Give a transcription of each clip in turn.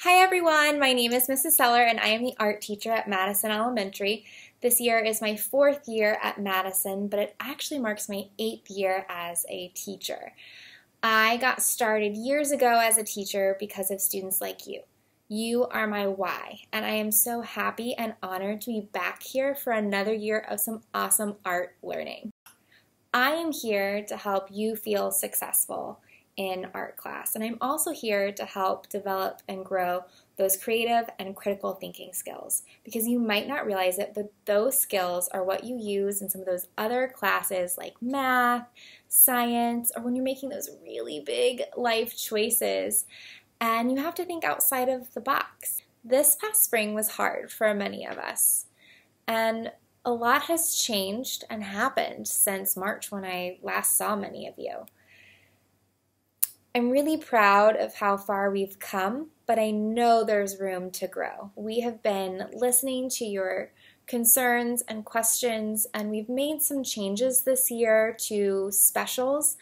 Hi everyone, my name is Mrs Cellar and I am the art teacher at Madison Elementary. This year is my 4th year at Madison, but it actually marks my 8th year as a teacher. I got started years ago as a teacher because of students like you. You are my why, and I am so happy and honored to be back here for another year of some awesome art learning. I am here to help you feel successful in art class, and I'm also here to help develop and grow those creative and critical thinking skills, because you might not realize it, but those skills are what you use in some of those other classes like math, science, or when you're making those really big life choices and you have to think outside of the box. This past spring was hard for many of us, and a lot has changed and happened since March when I last saw many of you. I'm really proud of how far we've come, but I know there's room to grow. We have been listening to your concerns and questions, and we've made some changes this year to specials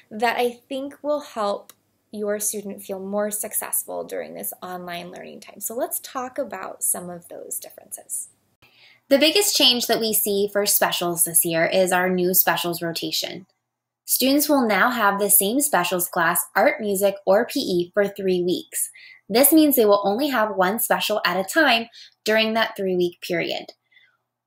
that I think will help your student feel more successful during this online learning time. So let's talk about some of those differences. The biggest change that we see for specials this year is our new specials rotation. Students will now have the same specials class, art, music, or PE for 3 weeks. This means they will only have one special at a time during that 3-week period.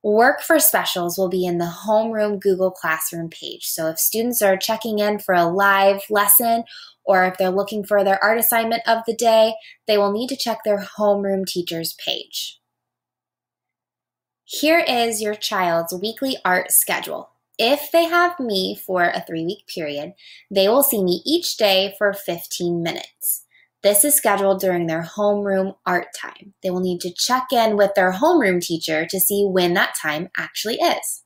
Work for specials will be in the homeroom Google Classroom page. So if students are checking in for a live lesson, or if they're looking for their art assignment of the day, they will need to check their homeroom teacher's page. Here is your child's weekly art schedule. If they have me for a 3-week period, they will see me each day for 15 minutes. This is scheduled during their homeroom art time. They will need to check in with their homeroom teacher to see when that time actually is.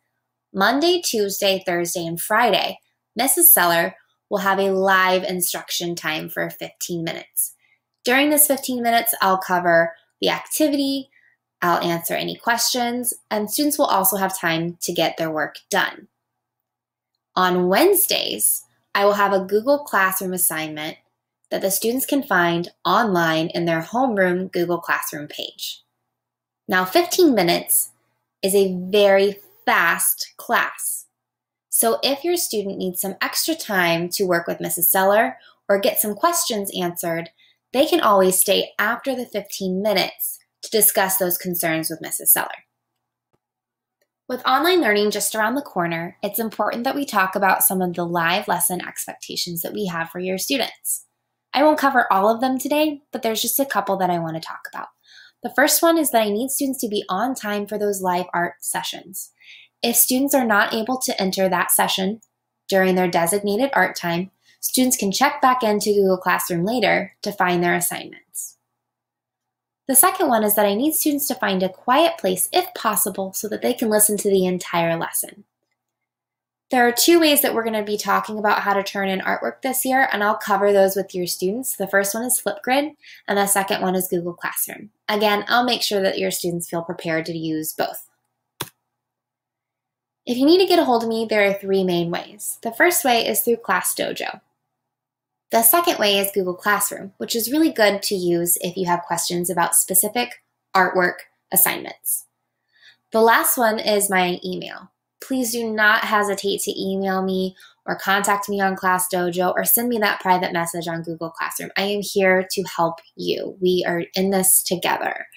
Monday, Tuesday, Thursday, and Friday, Mrs. Cellar will have a live instruction time for 15 minutes. During this 15 minutes, I'll cover the activity, I'll answer any questions, and students will also have time to get their work done. On Wednesdays, I will have a Google Classroom assignment that the students can find online in their homeroom Google Classroom page. Now, 15 minutes is a very fast class. So if your student needs some extra time to work with Mrs. Cellar or get some questions answered, they can always stay after the 15 minutes to discuss those concerns with Mrs. Cellar. With online learning just around the corner, it's important that we talk about some of the live lesson expectations that we have for your students. I won't cover all of them today, but there's just a couple that I want to talk about. The first one is that I need students to be on time for those live art sessions. If students are not able to enter that session during their designated art time, students can check back into Google Classroom later to find their assignments. The second one is that I need students to find a quiet place if possible so that they can listen to the entire lesson. There are 2 ways that we're going to be talking about how to turn in artwork this year, and I'll cover those with your students. The first one is Flipgrid, and the second one is Google Classroom. Again, I'll make sure that your students feel prepared to use both. If you need to get a hold of me, there are 3 main ways. The first way is through Class Dojo. The second way is Google Classroom, which is really good to use if you have questions about specific artwork assignments. The last one is my email. Please do not hesitate to email me or contact me on Class Dojo or send me that private message on Google Classroom. I am here to help you. We are in this together.